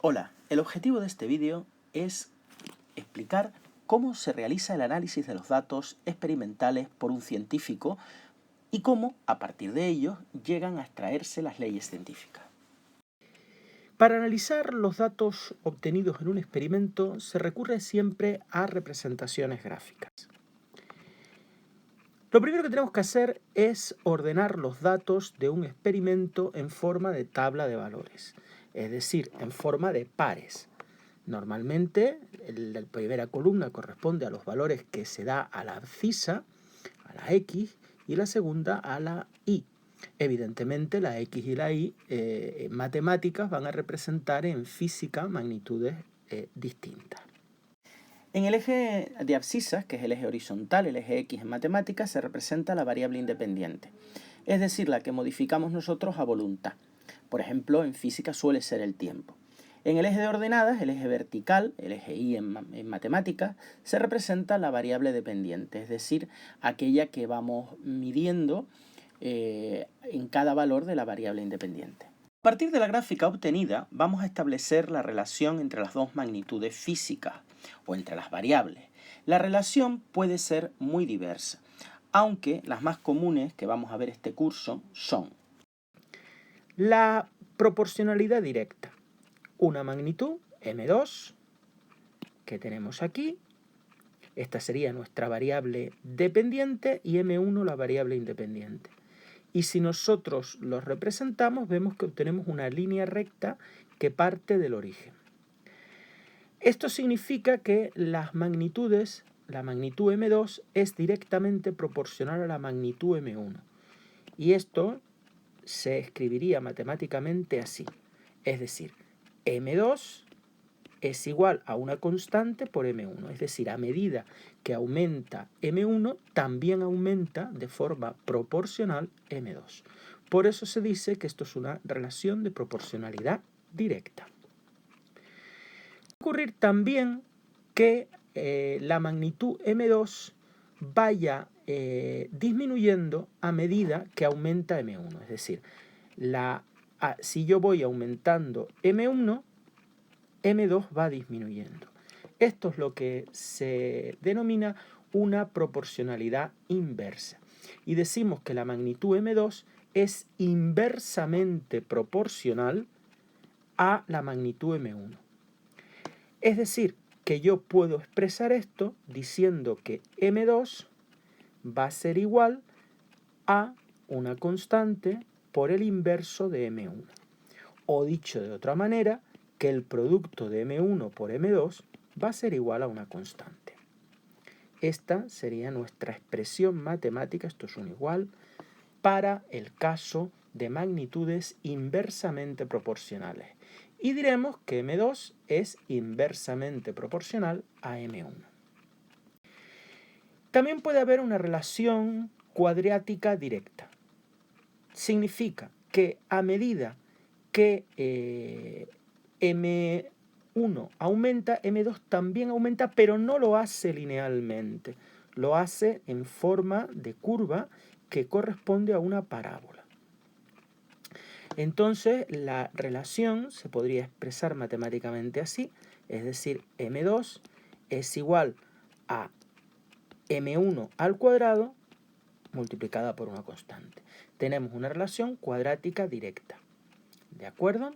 Hola, el objetivo de este vídeo es explicar cómo se realiza el análisis de los datos experimentales por un científico y cómo, a partir de ellos, llegan a extraerse las leyes científicas. Para analizar los datos obtenidos en un experimento se recurre siempre a representaciones gráficas. Lo primero que tenemos que hacer es ordenar los datos de un experimento en forma de tabla de valores, es decir, en forma de pares. Normalmente, la primera columna corresponde a los valores que se da a la abscisa, a la X, y la segunda a la Y. Evidentemente, la X y la Y en matemáticas van a representar en física magnitudes distintas. En el eje de abscisas, que es el eje horizontal, el eje X en matemáticas, se representa la variable independiente, es decir, la que modificamos nosotros a voluntad. Por ejemplo, en física suele ser el tiempo. En el eje de ordenadas, el eje vertical, el eje Y en matemáticas, se representa la variable dependiente, es decir, aquella que vamos midiendo en cada valor de la variable independiente. A partir de la gráfica obtenida, vamos a establecer la relación entre las dos magnitudes físicas, o entre las variables. La relación puede ser muy diversa, aunque las más comunes que vamos a ver este curso son la proporcionalidad directa, una magnitud M2 que tenemos aquí, esta sería nuestra variable dependiente y M1 la variable independiente. Y si nosotros los representamos, vemos que obtenemos una línea recta que parte del origen. Esto significa que las magnitudes, la magnitud M2 es directamente proporcional a la magnitud M1. Y esto se escribiría matemáticamente así. Es decir, M2 es igual a una constante por M1. Es decir, a medida que aumenta M1, también aumenta de forma proporcional M2. Por eso se dice que esto es una relación de proporcionalidad directa. Ocurrir también que la magnitud M2 vaya disminuyendo a medida que aumenta M1. Es decir, si yo voy aumentando M1, M2 va disminuyendo. Esto es lo que se denomina una proporcionalidad inversa. Y decimos que la magnitud M2 es inversamente proporcional a la magnitud M1. Es decir, que yo puedo expresar esto diciendo que M2 va a ser igual a una constante por el inverso de M1. O dicho de otra manera, que el producto de M1 por M2 va a ser igual a una constante. Esta sería nuestra expresión matemática, esto es un igual, para el caso de magnitudes inversamente proporcionales. Y diremos que M2 es inversamente proporcional a M1. También puede haber una relación cuadrática directa. Significa que a medida que M1 aumenta, M2 también aumenta, pero no lo hace linealmente. Lo hace en forma de curva que corresponde a una parábola. Entonces, la relación se podría expresar matemáticamente así, es decir, M2 es igual a M1 al cuadrado multiplicada por una constante. Tenemos una relación cuadrática directa. ¿De acuerdo?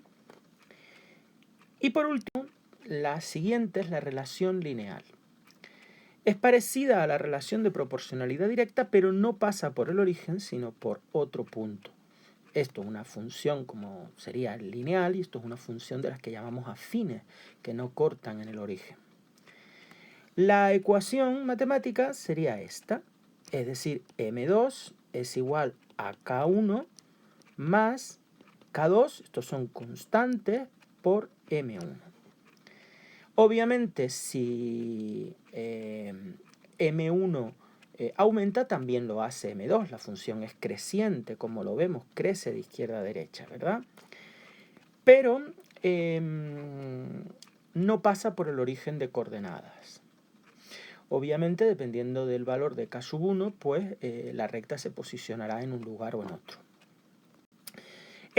Y por último, la siguiente es la relación lineal. Es parecida a la relación de proporcionalidad directa, pero no pasa por el origen, sino por otro punto. Esto es una función como sería lineal y esto es una función de las que llamamos afines, que no cortan en el origen. La ecuación matemática sería esta, es decir, M2 es igual a K1 más K2, estos son constantes, por M1. Obviamente, si M1 aumenta, también lo hace M2. La función es creciente, como lo vemos, crece de izquierda a derecha, ¿verdad? Pero no pasa por el origen de coordenadas. Obviamente, dependiendo del valor de K sub 1, pues la recta se posicionará en un lugar o en otro.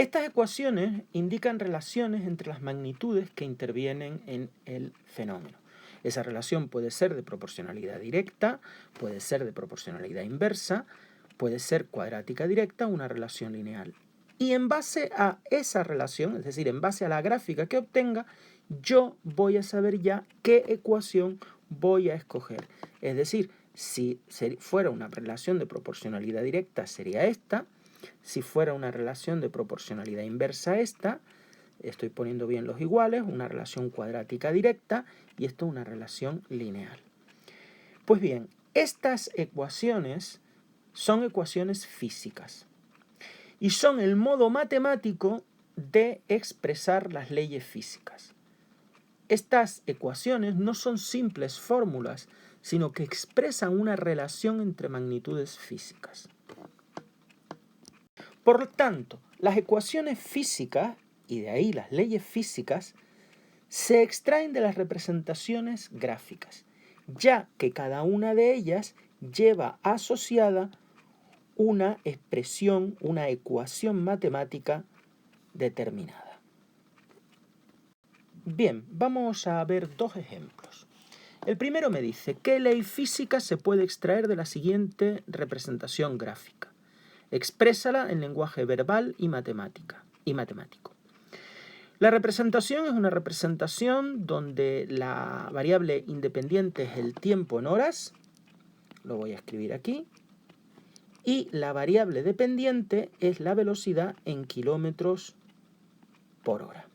Estas ecuaciones indican relaciones entre las magnitudes que intervienen en el fenómeno. Esa relación puede ser de proporcionalidad directa, puede ser de proporcionalidad inversa, puede ser cuadrática directa o una relación lineal. Y en base a esa relación, es decir, en base a la gráfica que obtenga, yo voy a saber ya qué ecuación voy a escoger. Es decir, si fuera una relación de proporcionalidad directa sería esta, si fuera una relación de proporcionalidad inversa esta, estoy poniendo bien los iguales, una relación cuadrática directa y esto es una relación lineal. Pues bien, estas ecuaciones son ecuaciones físicas y son el modo matemático de expresar las leyes físicas. Estas ecuaciones no son simples fórmulas, sino que expresan una relación entre magnitudes físicas. Por lo tanto, las ecuaciones físicas, y de ahí las leyes físicas, se extraen de las representaciones gráficas, ya que cada una de ellas lleva asociada una expresión, una ecuación matemática determinada. Bien, vamos a ver dos ejemplos. El primero me dice, ¿qué ley física se puede extraer de la siguiente representación gráfica? Exprésala en lenguaje verbal y matemático. La representación es una representación donde la variable independiente es el tiempo en horas, lo voy a escribir aquí, y la variable dependiente es la velocidad en kilómetros por hora.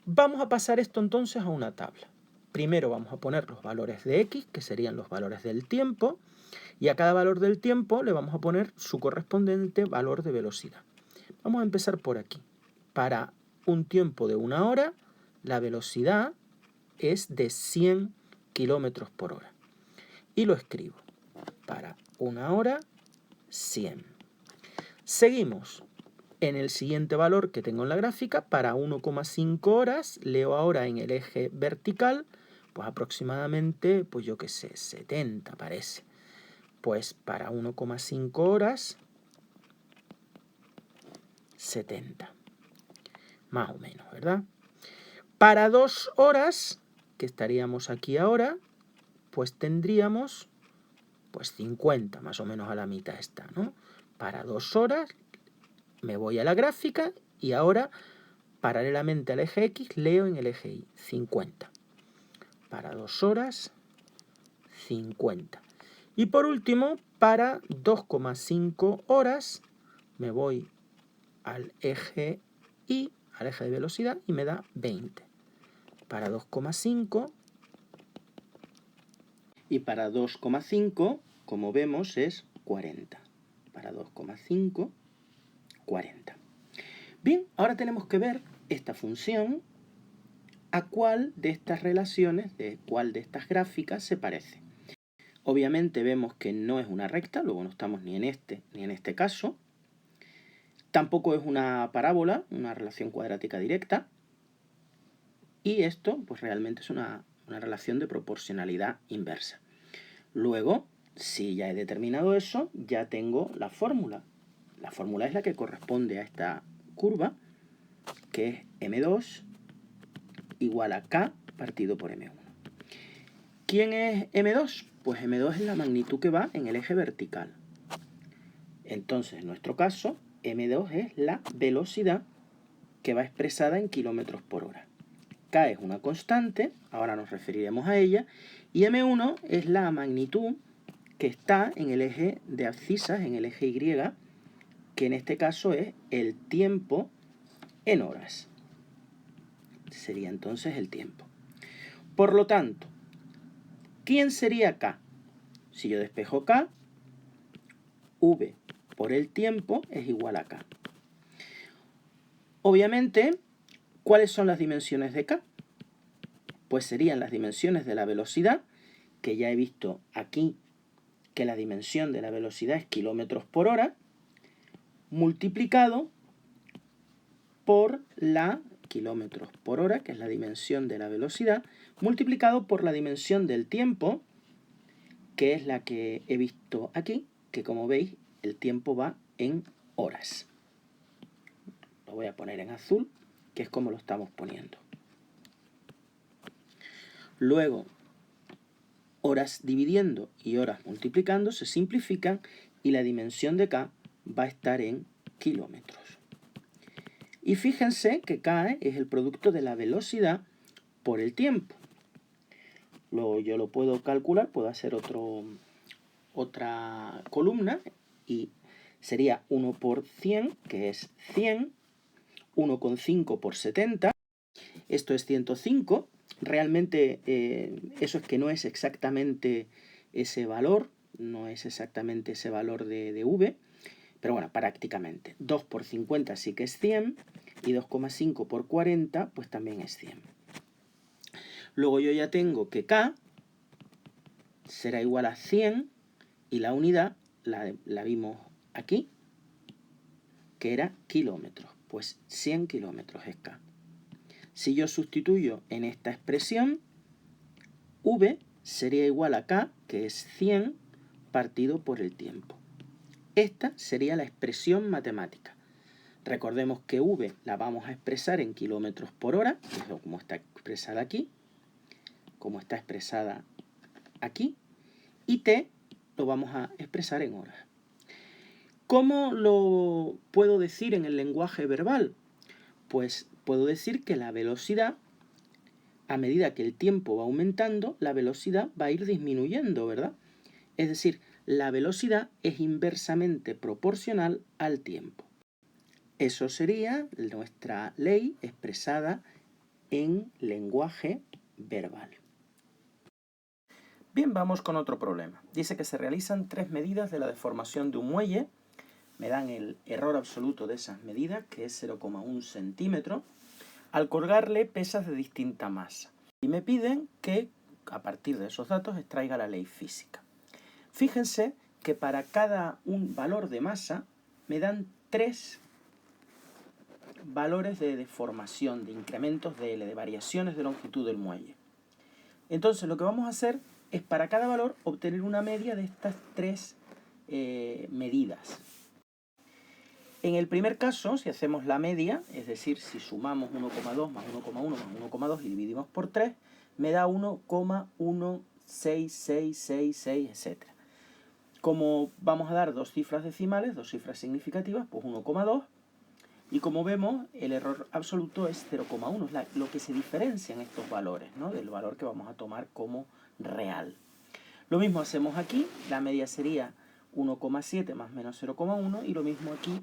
Vamos a pasar esto entonces a una tabla. Primero vamos a poner los valores de x, que serían los valores del tiempo, y a cada valor del tiempo le vamos a poner su correspondiente valor de velocidad. Vamos a empezar por aquí. Para un tiempo de 1 hora, la velocidad es de 100 kilómetros por hora. Y lo escribo. Para 1 hora, 100. Seguimos. En el siguiente valor que tengo en la gráfica, para 1,5 horas, leo ahora en el eje vertical, pues aproximadamente, pues yo qué sé, 70 parece. Pues para 1,5 horas, 70. Más o menos, ¿verdad? Para 2 horas, que estaríamos aquí ahora, pues tendríamos pues 50, más o menos a la mitad está, ¿no? Para 2 horas me voy a la gráfica y ahora, paralelamente al eje X, leo en el eje Y, 50. Para 2 horas, 50. Y por último, para 2,5 horas, me voy al eje Y, al eje de velocidad, y me da 20. Para 2,5 y para 2,5, como vemos, es 40. Para 2,5, 40. Bien, ahora tenemos que ver esta función a cuál de estas relaciones, de cuál de estas gráficas se parece. Obviamente vemos que no es una recta, luego no estamos ni en este caso. Tampoco es una parábola, una relación cuadrática directa. Y esto, pues realmente es una relación de proporcionalidad inversa. Luego, si ya he determinado eso, ya tengo la fórmula. La fórmula es la que corresponde a esta curva, que es m2 igual a k partido por m1. ¿Quién es m2? Pues m2 es la magnitud que va en el eje vertical. Entonces, en nuestro caso, m2 es la velocidad que va expresada en kilómetros por hora. K es una constante, ahora nos referiremos a ella, y m1 es la magnitud que está en el eje de abscisas, en el eje Y, que en este caso es el tiempo en horas. Sería entonces el tiempo. Por lo tanto, ¿quién sería K? Si yo despejo K, V por el tiempo es igual a K. Obviamente, ¿cuáles son las dimensiones de K? Pues serían las dimensiones de la velocidad, que ya he visto aquí que la dimensión de la velocidad es kilómetros por hora, multiplicado por la kilómetros por hora, que es la dimensión de la velocidad, multiplicado por la dimensión del tiempo, que es la que he visto aquí, que como veis, el tiempo va en horas. Lo voy a poner en azul, que es como lo estamos poniendo. Luego, horas dividiendo y horas multiplicando se simplifican y la dimensión de K va a estar en kilómetros. Y fíjense que K es el producto de la velocidad por el tiempo. Luego yo lo puedo calcular, puedo hacer otra columna y sería 1 por 100, que es 100, 1,5 por 70, esto es 105. Realmente eso es que no es exactamente ese valor, no es exactamente ese valor de V, pero bueno, prácticamente. 2 por 50 sí que es 100 y 2,5 por 40 pues también es 100. Luego yo ya tengo que K será igual a 100 y la unidad la vimos aquí, que era kilómetros. Pues 100 kilómetros es K. Si yo sustituyo en esta expresión, V sería igual a K, que es 100 partido por el tiempo. Esta sería la expresión matemática. Recordemos que V la vamos a expresar en kilómetros por hora, que es como está expresada aquí, y T lo vamos a expresar en horas. ¿Cómo lo puedo decir en el lenguaje verbal? Pues puedo decir que la velocidad, a medida que el tiempo va aumentando, la velocidad va a ir disminuyendo, ¿verdad? Es decir, la velocidad es inversamente proporcional al tiempo. Eso sería nuestra ley expresada en lenguaje verbal. Bien, vamos con otro problema. Dice que se realizan 3 medidas de la deformación de un muelle. Me dan el error absoluto de esas medidas, que es 0,1 centímetro, al colgarle pesas de distinta masa. Y me piden que, a partir de esos datos, extraiga la ley física. Fíjense que para cada un valor de masa me dan 3 valores de deformación, de incrementos de L, de variaciones de longitud del muelle. Entonces lo que vamos a hacer es para cada valor obtener una media de estas 3 medidas. En el primer caso, si hacemos la media, es decir, si sumamos 1,2 más 1,1 más 1,2 y dividimos por 3, me da 1,16666, etc. Como vamos a dar 2 cifras decimales, 2 cifras significativas, pues 1,2. Y como vemos, el error absoluto es 0,1, es lo que se diferencia en estos valores, ¿no? Del valor que vamos a tomar como real. Lo mismo hacemos aquí, la media sería 1,7 más menos 0,1, y lo mismo aquí,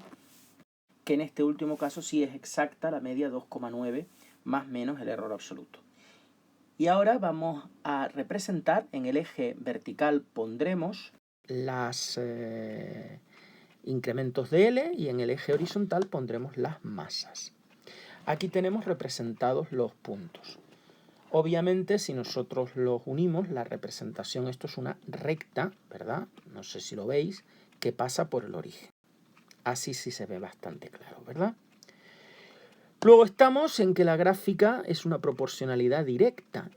que en este último caso sí es exacta la media 2,9 más menos el error absoluto. Y ahora vamos a representar, en el eje vertical pondremos los incrementos de L y en el eje horizontal pondremos las masas. Aquí tenemos representados los puntos. Obviamente, si nosotros los unimos, la representación, esto es una recta, ¿verdad? No sé si lo veis, que pasa por el origen. Así sí se ve bastante claro, ¿verdad? Luego estamos en que la gráfica es una proporcionalidad directa.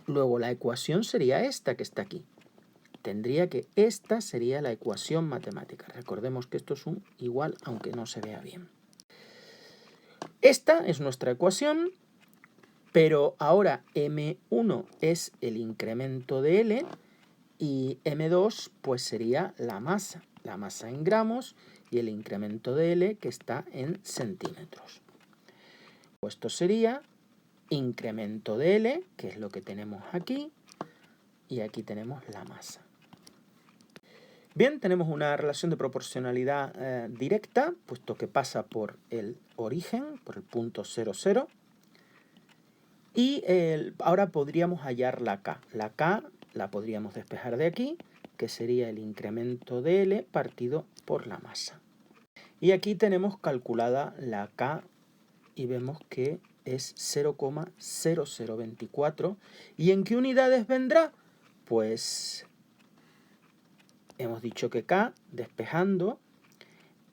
Luego la ecuación sería esta que está aquí. Tendría que esta sería la ecuación matemática. Recordemos que esto es un igual, aunque no se vea bien. Esta es nuestra ecuación, pero ahora M1 es el incremento de L y M2 pues sería la masa en gramos y el incremento de L que está en centímetros. Pues esto sería incremento de L, que es lo que tenemos aquí, y aquí tenemos la masa. Bien, tenemos una relación de proporcionalidad directa, puesto que pasa por el origen, por el punto 0, 0. Y ahora podríamos hallar la K. La K la podríamos despejar de aquí, que sería el incremento de L partido por la masa. Y aquí tenemos calculada la K y vemos que es 0,0024. ¿Y en qué unidades vendrá? Pues hemos dicho que K, despejando,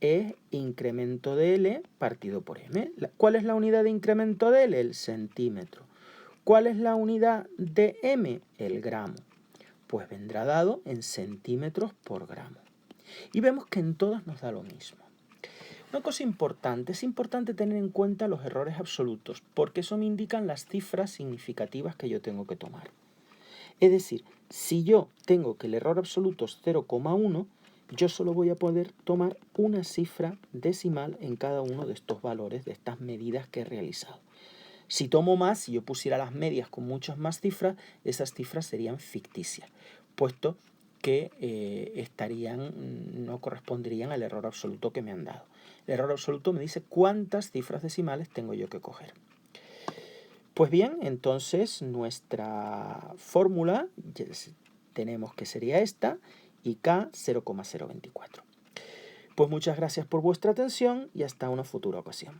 es incremento de L partido por M. ¿Cuál es la unidad de incremento de L? El centímetro. ¿Cuál es la unidad de M? El gramo. Pues vendrá dado en centímetros por gramo. Y vemos que en todas nos da lo mismo. Una cosa importante, es importante tener en cuenta los errores absolutos, porque eso me indican las cifras significativas que yo tengo que tomar. Es decir, si yo tengo que el error absoluto es 0,1, yo solo voy a poder tomar una cifra decimal en cada uno de estos valores, de estas medidas que he realizado. Si tomo más, si yo pusiera las medias con muchas más cifras, esas cifras serían ficticias, puesto que no corresponderían al error absoluto que me han dado. El error absoluto me dice cuántas cifras decimales tengo yo que coger. Pues bien, entonces nuestra fórmula tenemos que sería esta y K 0,024. Pues muchas gracias por vuestra atención y hasta una futura ocasión.